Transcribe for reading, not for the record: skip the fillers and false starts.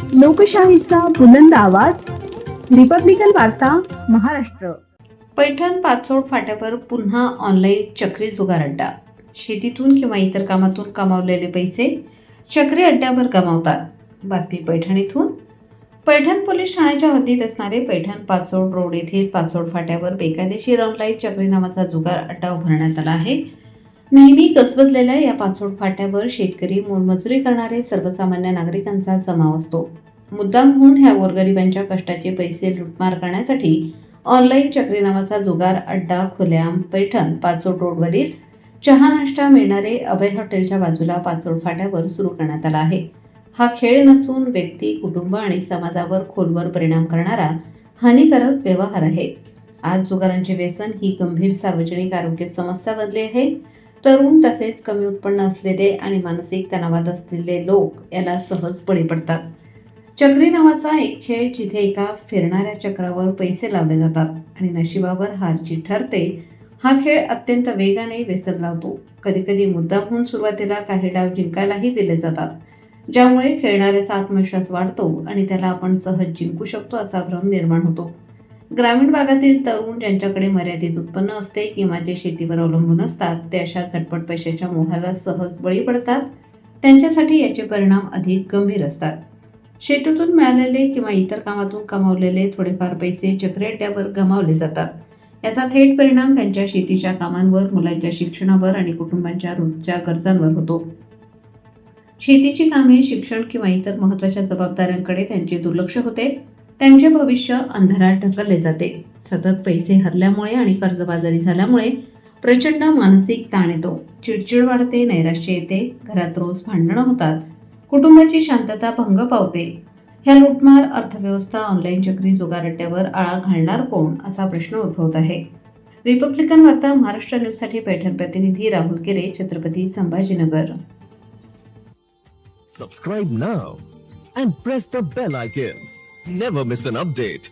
लोकशाहीचा बुलंद आवाज, रिपब्लिकन वार्ता, महाराष्ट्र. पैठण पाचोड फाट्यावर पुन्हा ऑनलाईन चक्री जुगार अड्डा. शेतीतून किंवा इतर कामातून कमावलेले पैसे चक्री अड्ड्यावर गमावतात. बातमी पैठणीतून. पैठण पोलीस ठाण्याच्या हद्दीत असणारे पैठण पाचोड रोड येथील पाचोड फाट्यावर बेकायदेशीर ऑनलाईन चक्री नावाचा जुगार अड्डा उभारण्यात आला आहे. नेहमी गजबजलेल्या या पाचोड फाट्यावर शेतकरी, मोलमजुरी करणारे सर्वसामान्य नागरिकांचा जमाव असतो. मुद्दाम होऊन ह्या गोरगरिबांच्या कष्टाचे पैसे लुटमार करण्यासाठी ऑनलाईन चक्री नावाचा जुगार अड्डा खुलेआम पैठण पाचोड रोडवरील चहा नाश्ता मिळणारे अभय हॉटेलच्या बाजूला पाचोड फाट्यावर सुरू करण्यात आला आहे. हा खेळ नसून व्यक्ती, कुटुंब आणि समाजावर खोलवर परिणाम करणारा हानिकारक व्यवहार आहे. आज जुगारांचे व्यसन ही गंभीर सार्वजनिक आरोग्य समस्या बनली आहे. तरुण तसेच कमी उत्पन्न असलेले आणि मानसिक तणावात असलेले लोक याला सहज बळी पडतात. चक्री नावाचा एक खेळ जिथे एका फिरणाऱ्या चक्रावर पैसे लावले जातात आणि नशिबावर हारजीत ठरते. हा खेळ अत्यंत वेगाने व्यसन लावतो. कधीकधी मुद्दामहून सुरुवातीला काही डाव जिंकायलाही दिले जातात, ज्यामुळे खेळणाऱ्याचा आत्मविश्वास वाढतो आणि त्याला आपण सहज जिंकू शकतो असा भ्रम निर्माण होतो. ग्रामीण भागातील तरुण ज्यांच्याकडे मर्यादित उत्पन्न असते किंवा जे शेतीवर अवलंबून असतात ते अशा झटपट पैशाच्या मोहाला सहज बळी पडतात. त्यांच्यासाठी याचे परिणाम अधिक गंभीर असतात. शेतीतून मिळालेले किंवा इतर कामातून कमावलेले थोडेफार पैसे चक्री अड्ड्यावर गमावले जातात. याचा थेट परिणाम त्यांच्या शेतीच्या कामांवर, मुलांच्या शिक्षणावर आणि कुटुंबांच्या रोजच्या गरजांवर होतो. शेतीची कामे, शिक्षण किंवा इतर महत्त्वाच्या जबाबदाऱ्यांकडे त्यांचे दुर्लक्ष होते. त्यांचे भविष्य अंधारात ढकलले जाते. सतत पैसे हरल्यामुळे आणि कर्जबाजारी झाल्यामुळे प्रचंड मानसिक ताण येतो. चिडचिड वाढते, नैराश्य येते, घरात रोज भांडणं होतात, कुटुंबाची शांतता भंग पावते. ह्या लूटमार अर्थव्यवस्था ऑनलाईन चक्री जुगार अड्ड्यावर आळा घालणार कोण, असा प्रश्न उद्भवत आहे. रिपब्लिकन वार्ता, महाराष्ट्र न्यूजसाठी पैठण प्रतिनिधी राहुल गिरे, Chhatrapati Sambhajinagar. Subscribe now and press the bell icon. Never miss an update.